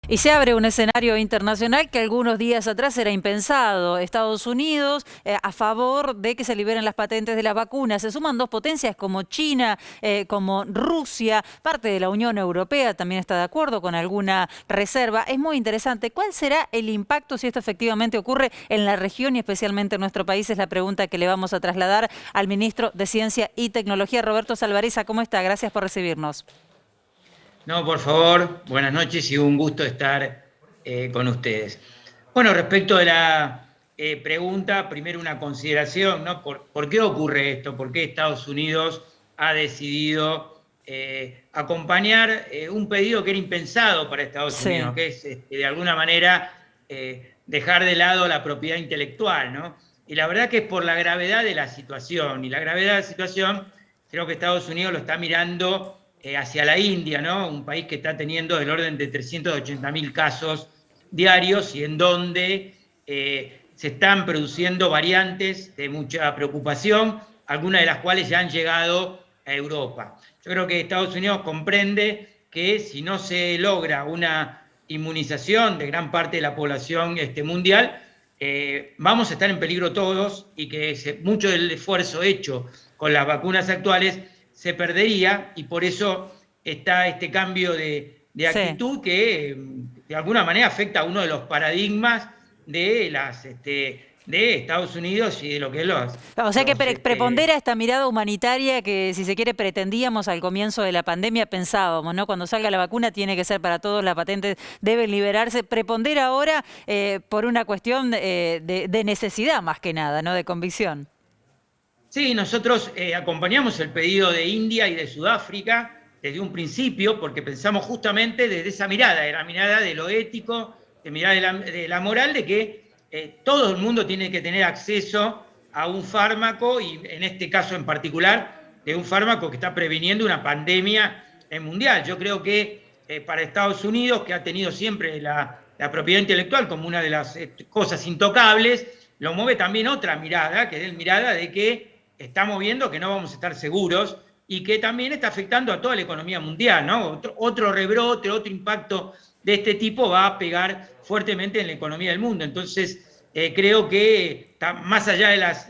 Y se abre un escenario internacional que algunos días atrás era impensado. Estados Unidos a favor de que se liberen las patentes de las vacunas. Se suman dos potencias como China, como Rusia. Parte de la Unión Europea también está de acuerdo con alguna reserva. Es muy interesante. ¿Cuál será el impacto si esto efectivamente ocurre en la región y especialmente en nuestro país? Es la pregunta que le vamos a trasladar al ministro de Ciencia y Tecnología, Roberto Salvarezza. ¿Cómo está? Gracias por recibirnos. No, por favor, buenas noches y un gusto estar con ustedes. Bueno, respecto de la pregunta, primero una consideración, ¿no? ¿Por qué ocurre esto? ¿Por qué Estados Unidos ha decidido acompañar un pedido que era impensado para Estados Sí. Unidos, que es de alguna manera dejar de lado la propiedad intelectual, ¿no? Y la verdad que es por la gravedad de la situación, y la gravedad de la situación creo que Estados Unidos lo está mirando hacia la India, ¿no? Un país que está teniendo del orden de 380.000 casos diarios y en donde se están produciendo variantes de mucha preocupación, algunas de las cuales ya han llegado a Europa. Yo creo que Estados Unidos comprende que si no se logra una inmunización de gran parte de la población mundial, vamos a estar en peligro todos y que mucho del esfuerzo hecho con las vacunas actuales se perdería y por eso está este cambio de Sí. actitud que de alguna manera afecta a uno de los paradigmas de Estados Unidos y de lo que es O sea que los prepondera esta mirada humanitaria que, si se quiere, pretendíamos al comienzo de la pandemia, pensábamos, ¿no? Cuando salga la vacuna tiene que ser para todos, las patentes deben liberarse. Prepondera ahora por una cuestión de necesidad más que nada, ¿no? De convicción. Sí, nosotros acompañamos el pedido de India y de Sudáfrica desde un principio porque pensamos justamente desde esa mirada, de la mirada de lo ético, de mirada de la moral, de que todo el mundo tiene que tener acceso a un fármaco y en este caso en particular de un fármaco que está previniendo una pandemia mundial. Yo creo que para Estados Unidos, que ha tenido siempre la propiedad intelectual como una de las cosas intocables, lo mueve también otra mirada, que es la mirada de que estamos viendo que no vamos a estar seguros y que también está afectando a toda la economía mundial, ¿no? Otro rebrote, otro impacto de este tipo va a pegar fuertemente en la economía del mundo. Entonces, creo que más allá de las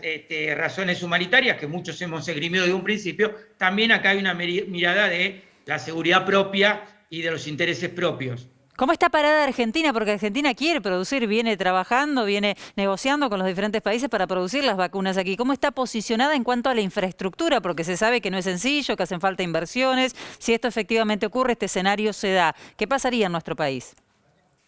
razones humanitarias que muchos hemos esgrimido de un principio, también acá hay una mirada de la seguridad propia y de los intereses propios. ¿Cómo está parada Argentina? Porque Argentina quiere producir, viene trabajando, viene negociando con los diferentes países para producir las vacunas aquí. ¿Cómo está posicionada en cuanto a la infraestructura? Porque se sabe que no es sencillo, que hacen falta inversiones. Si esto efectivamente ocurre, este escenario se da. ¿Qué pasaría en nuestro país?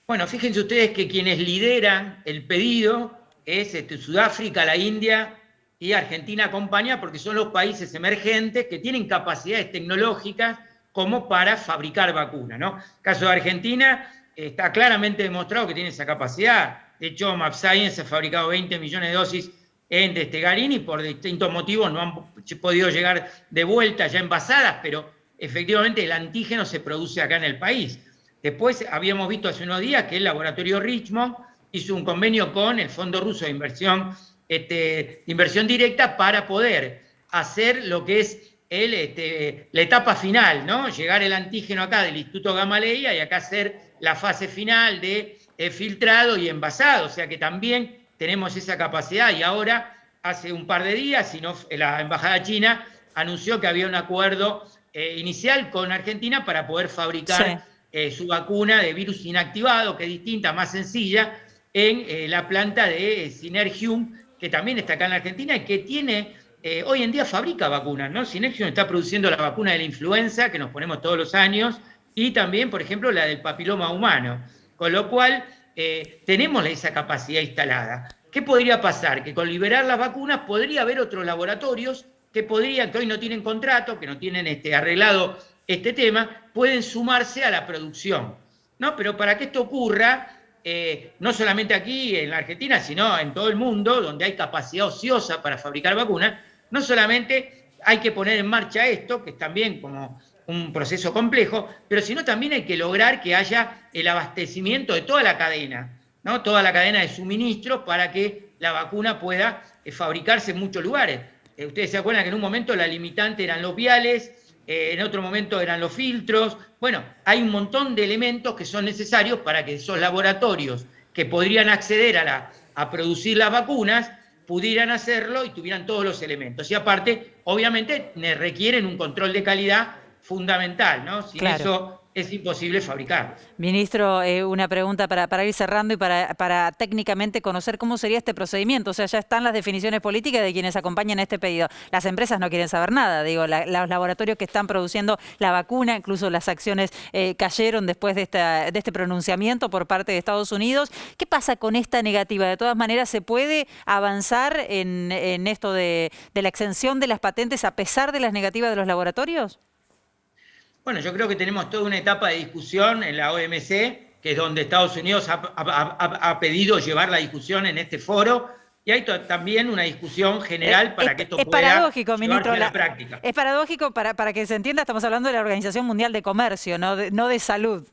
Bueno, fíjense ustedes que quienes lideran el pedido es Sudáfrica, la India y Argentina acompaña porque son los países emergentes que tienen capacidades tecnológicas como para fabricar vacunas, ¿no? El caso de Argentina está claramente demostrado que tiene esa capacidad. De hecho, MapScience ha fabricado 20 millones de dosis en Garín y por distintos motivos no han podido llegar de vuelta ya envasadas, pero efectivamente el antígeno se produce acá en el país. Después habíamos visto hace unos días que el laboratorio Richmond hizo un convenio con el Fondo Ruso de Inversión Directa para poder hacer lo que es la etapa final, ¿no? Llegar el antígeno acá del Instituto Gamaleya y acá hacer la fase final de filtrado y envasado. O sea que también tenemos esa capacidad y ahora, hace un par de días, la Embajada China anunció que había un acuerdo inicial con Argentina para poder Sí. fabricar su vacuna de virus inactivado, que es distinta, más sencilla, en la planta de Synergium, que también está acá en la Argentina y que tiene, hoy en día fabrica vacunas, ¿no? Synergium está produciendo la vacuna de la influenza, que nos ponemos todos los años, y también, por ejemplo, la del papiloma humano. Con lo cual, tenemos esa capacidad instalada. ¿Qué podría pasar? Que con liberar las vacunas podría haber otros laboratorios que hoy no tienen contrato, que no tienen arreglado este tema, pueden sumarse a la producción, ¿no? Pero para que esto ocurra, no solamente aquí en la Argentina, sino en todo el mundo, donde hay capacidad ociosa para fabricar vacunas, no solamente hay que poner en marcha esto, que es también como un proceso complejo, pero sino también hay que lograr que haya el abastecimiento de toda la cadena, ¿no? Toda la cadena de suministro para que la vacuna pueda fabricarse en muchos lugares. Ustedes se acuerdan que en un momento la limitante eran los viales, en otro momento eran los filtros. Bueno, hay un montón de elementos que son necesarios para que esos laboratorios que podrían acceder a producir las vacunas pudieran hacerlo y tuvieran todos los elementos. Y aparte, obviamente, requieren un control de calidad fundamental, ¿no? Sin Claro. eso es imposible fabricar. Ministro, una pregunta para ir cerrando y para técnicamente conocer cómo sería este procedimiento. O sea, ya están las definiciones políticas de quienes acompañan este pedido. Las empresas no quieren saber nada. Digo, los laboratorios que están produciendo la vacuna, incluso las acciones cayeron después de este pronunciamiento por parte de Estados Unidos. ¿Qué pasa con esta negativa? De todas maneras, ¿se puede avanzar en esto de la exención de las patentes a pesar de las negativas de los laboratorios? Bueno, yo creo que tenemos toda una etapa de discusión en la OMC, que es donde Estados Unidos ha pedido llevar la discusión en este foro, y hay también una discusión general para que esto pueda paradójico, llevarse ministro, a la práctica. es paradójico para que se entienda, estamos hablando de la Organización Mundial de Comercio, no de salud.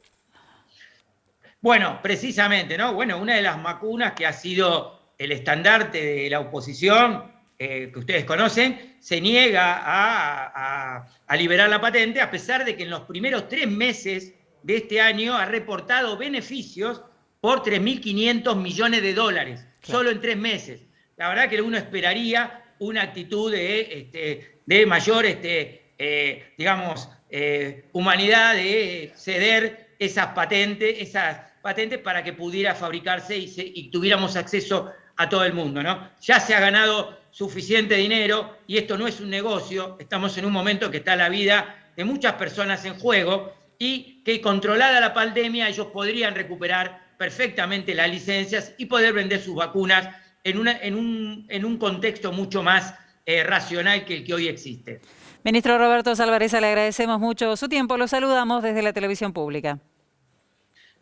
Bueno, precisamente, ¿no? Bueno, una de las vacunas que ha sido el estandarte de la oposición, que ustedes conocen, se niega a liberar la patente, a pesar de que en los primeros 3 meses de este año ha reportado beneficios por 3.500 millones de dólares, Claro. solo en 3 meses. La verdad que uno esperaría una actitud de mayor, digamos, humanidad, de ceder esas patentes para que pudiera fabricarse y tuviéramos acceso a todo el mundo, ¿no? Ya se ha ganado suficiente dinero y esto no es un negocio, estamos en un momento que está la vida de muchas personas en juego y que controlada la pandemia ellos podrían recuperar perfectamente las licencias y poder vender sus vacunas en un contexto mucho más racional que el que hoy existe. Ministro Roberto Salvarezza, le agradecemos mucho su tiempo, lo saludamos desde la televisión pública.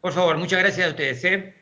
Por favor, muchas gracias a ustedes.